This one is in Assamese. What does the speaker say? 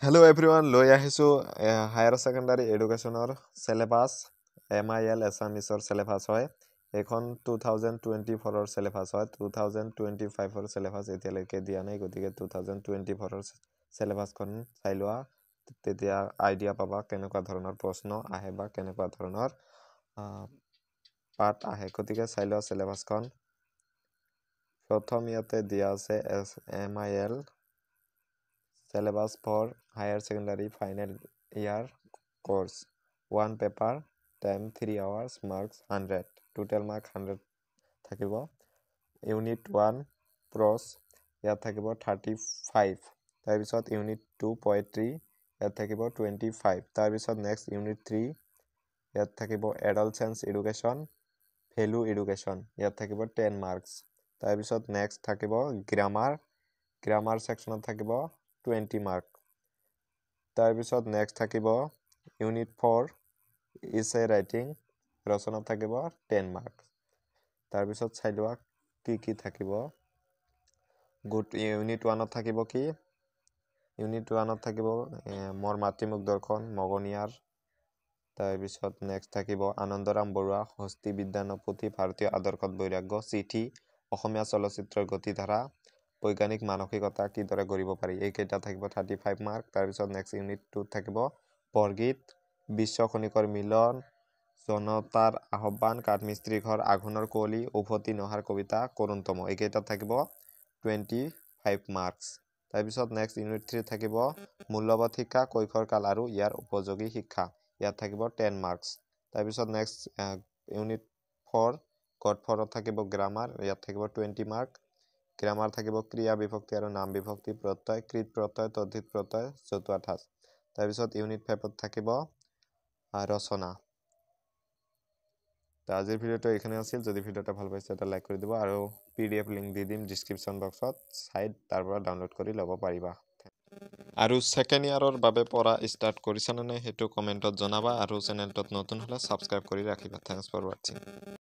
Hello everyone, লৈ আহিছো হায়াৰ সেকেন্ডাৰী এডুকেশনৰ সিলেবাস MIL এছামিছৰ সিলেবাস হয়। এখন 2024 ৰ সিলেবাস হয়। 2025 ৰ সিলেবাস এতিয়ালৈকে দিয়া নাই, গতিকে 2024 ৰ সিলেবাসখন চাই লোৱা, তেতিয়া আইডিয়া পাবা কেনেকুৱা ধৰণৰ প্ৰশ্ন আহে বা কেনেকুৱা ধৰণৰ পাঠ আহে। গতিকে চাই লোৱা সিলেবাসখন। প্ৰথম ইয়াতে দিয়া আছে MIL syllabus for higher secondary final year course. One paper, time 3 hours, marks 100. Total mark 100 থাকিব। Unit 1 pros ইয়াত থাকিব 35। তাৰপিছত Unit 2 poetry ইয়াত থাকিব 25। তাৰপিছত next Unit 3 ইয়াত থাকিব adolescence education, value education ইয়াত থাকিব 10 marks। তাৰপিছত next থাকিব grammar sectionত থাকিব 20 mark। তাৰপিছত next থাকিব Unit 4 essay writing ৰচনাত থাকিব 10 mark। তাৰপিছত চাই লোৱা কি থাকিব। Unit 1 থাকিব কি? Unit 1 থাকিব মোৰ মাতৃমুখ দৰ্শন মগনিয়াৰ। তাৰপিছত next থাকিব আনন্দৰাম বৰুৱা হস্তি বিজ্ঞান পুথি ভাৰতীয় আদৰ্শত বৈৰাগ্য চিঠি অসমীয়া চলচ্চিত্ৰৰ গতিধাৰা বৈজ্ঞানিক মানসিকতা কিদৰে গঢ়িব পাৰি, এইকেইটা থাকিব 35 মাৰ্ক। তাৰপিছত নেক্সট Unit 2 থাকিব বৰগীত বিশ্ব খনিকৰ মিলন জনতাৰ আহ্বান কাঠমিস্ত্ৰী ঘৰ আঘোণৰ কুঁৱলী উভতি নহাৰ কবিতা কৰুণতম, এইকেইটা থাকিব 25 মাৰ্কছ। তাৰপিছত নেক্সট Unit 3 থাকিব মূল্যবোধ শিক্ষা কৈশোৰ কাল আৰু ইয়াৰ উপযোগী শিক্ষা, ইয়াত থাকিব 10 মাৰ্কছ। তাৰপিছত নেক্সট Unit 4 গড 4 থাকিব গ্ৰামাৰ, ইয়াত থাকিব 20 মাৰ্ক। গ্ৰামাৰ থাকিব ক্ৰিয়া বিভক্তি আৰু নাম বিভক্তি প্ৰত্যয় কৃত প্ৰত্যয় তদ্ধিত প্ৰত্যয় জতুৱা ঠাঁচ। তাৰপিছত Unit 5 থাকিব ৰচনা। আজিৰ ভিডিঅ'টো এইখানে আছিল। যদি ভিডিঅ'টা ভাল পাইছে এটা লাইক কৰি দিব আৰু PDF লিংক দি দিম ডিসক্ৰিপশন বক্সত, চাই তাৰ পৰা ডাউনলোড কৰি ল'ব পাৰিবা। আৰু সেকেন্ড ইয়াৰৰ বাবে পঢ়া ষ্টাৰ্ট কৰিছানে নাই সেইটো কমেন্টত জনাবা আৰু চেনেলটোত নতুন হলে সাবস্ক্ৰাইব কৰি ৰাখিবা। Thanks for watching.